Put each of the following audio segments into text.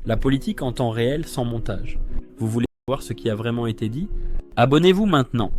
La politique en temps réel sans montage. Vous voulez savoir ce qui a vraiment été dit? Abonnez-vous maintenant.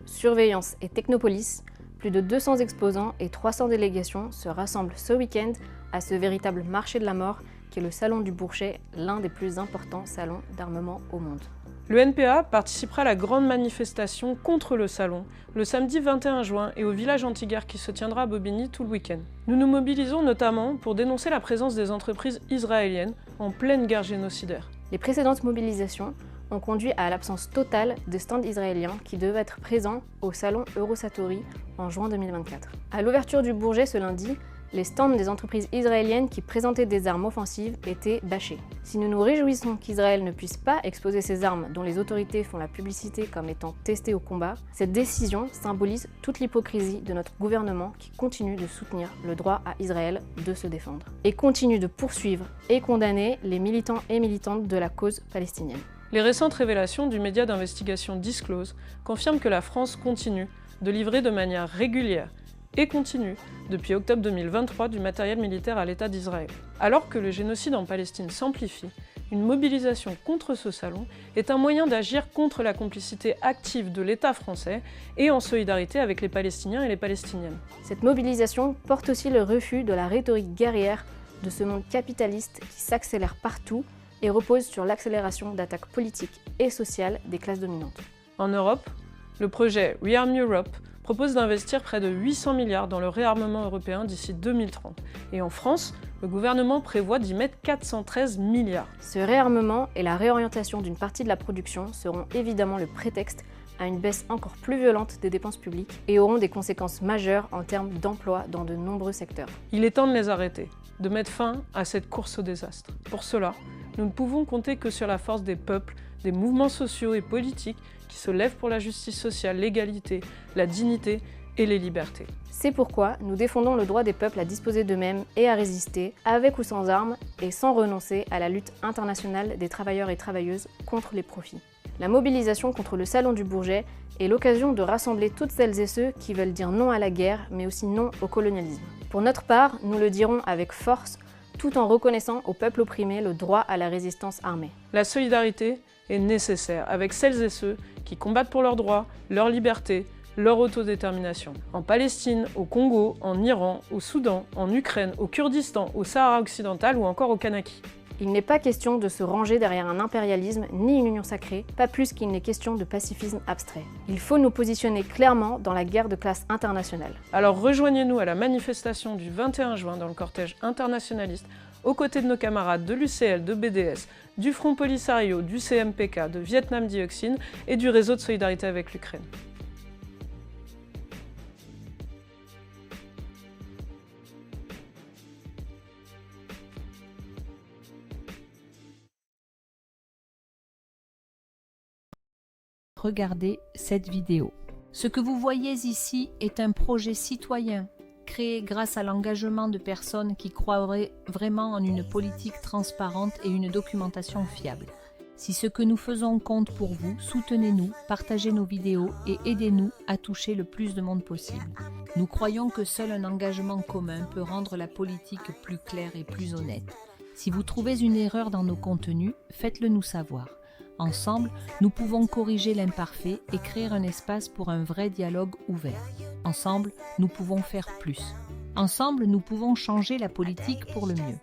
Surveillance et Technopolis, plus de 200 exposants et 300 délégations se rassemblent ce week-end à ce véritable marché de la mort qui est le Salon du Bourget, l'un des plus importants salons d'armement au monde. Le NPA participera à la grande manifestation contre le salon le samedi 21 juin et au village anti-guerre qui se tiendra à Bobigny tout le week-end. Nous nous mobilisons notamment pour dénoncer la présence des entreprises israéliennes en pleine guerre génocidaire. Les précédentes mobilisations ont conduit à l'absence totale de stands israéliens qui devaient être présents au salon Eurosatori en juin 2024. À l'ouverture du Bourget ce lundi, les stands des entreprises israéliennes qui présentaient des armes offensives étaient bâchés. Si nous nous réjouissons qu'Israël ne puisse pas exposer ces armes dont les autorités font la publicité comme étant testées au combat, cette décision symbolise toute l'hypocrisie de notre gouvernement qui continue de soutenir le droit à Israël de se défendre et continue de poursuivre et condamner les militants et militantes de la cause palestinienne. Les récentes révélations du média d'investigation Disclose confirment que la France continue de livrer de manière régulière et continue, depuis octobre 2023, du matériel militaire à l'État d'Israël. Alors que le génocide en Palestine s'amplifie, une mobilisation contre ce salon est un moyen d'agir contre la complicité active de l'État français et en solidarité avec les Palestiniens et les Palestiniennes. Cette mobilisation porte aussi le refus de la rhétorique guerrière de ce monde capitaliste qui s'accélère partout et repose sur l'accélération d'attaques politiques et sociales des classes dominantes. En Europe, le projet Rearm Europe propose d'investir près de 800 milliards dans le réarmement européen d'ici 2030. Et en France, le gouvernement prévoit d'y mettre 413 milliards. Ce réarmement et la réorientation d'une partie de la production seront évidemment le prétexte à une baisse encore plus violente des dépenses publiques et auront des conséquences majeures en termes d'emploi dans de nombreux secteurs. Il est temps de les arrêter, de mettre fin à cette course au désastre. Pour cela, nous ne pouvons compter que sur la force des peuples, des mouvements sociaux et politiques qui se lèvent pour la justice sociale, l'égalité, la dignité et les libertés. C'est pourquoi nous défendons le droit des peuples à disposer d'eux-mêmes et à résister, avec ou sans armes, et sans renoncer à la lutte internationale des travailleurs et travailleuses contre les profits. La mobilisation contre le Salon du Bourget est l'occasion de rassembler toutes celles et ceux qui veulent dire non à la guerre, mais aussi non au colonialisme. Pour notre part, nous le dirons avec force, tout en reconnaissant au peuple opprimé le droit à la résistance armée. La solidarité est nécessaire avec celles et ceux qui combattent pour leurs droits, leur liberté, leur autodétermination. En Palestine, au Congo, en Iran, au Soudan, en Ukraine, au Kurdistan, au Sahara occidental ou encore au Kanaki. Il n'est pas question de se ranger derrière un impérialisme ni une union sacrée, pas plus qu'il n'est question de pacifisme abstrait. Il faut nous positionner clairement dans la guerre de classe internationale. Alors rejoignez-nous à la manifestation du 21 juin dans le cortège internationaliste, aux côtés de nos camarades de l'UCL, de BDS, du Front Polisario, du CMPK, de Vietnam Dioxine et du réseau de solidarité avec l'Ukraine. Regardez cette vidéo. Ce que vous voyez ici est un projet citoyen créé grâce à l'engagement de personnes qui croiraient vraiment en une politique transparente et une documentation fiable. Si ce que nous faisons compte pour vous, soutenez-nous, partagez nos vidéos et aidez-nous à toucher le plus de monde possible. Nous croyons que seul un engagement commun peut rendre la politique plus claire et plus honnête. Si vous trouvez une erreur dans nos contenus, faites-le nous savoir. Ensemble, nous pouvons corriger l'imparfait et créer un espace pour un vrai dialogue ouvert. Ensemble, nous pouvons faire plus. Ensemble, nous pouvons changer la politique pour le mieux.